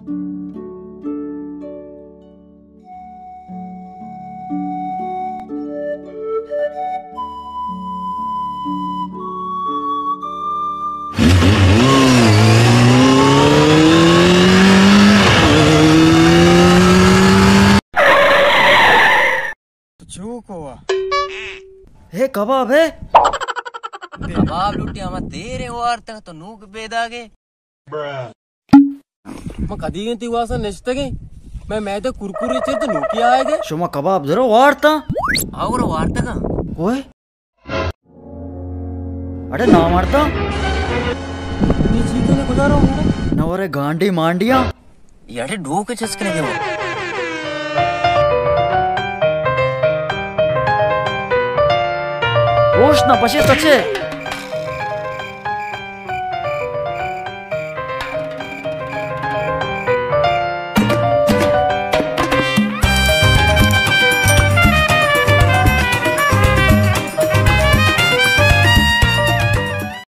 हे कबाब है कबाब लुटिया मैं तेरे वार तक तो नूक बेदागे मैं कदी गई थी वासन नेश्ते गई मैं तो कुरकुरे चे तो नूकी आएगे शुमा कबाब जरो वारता और वार्ता का ओए अरे ना मारता नी चीते ने गुजारा हूँ नवरे गांडी मांडिया यारे ढूके चस्कने के वो Oż na pasie tacie!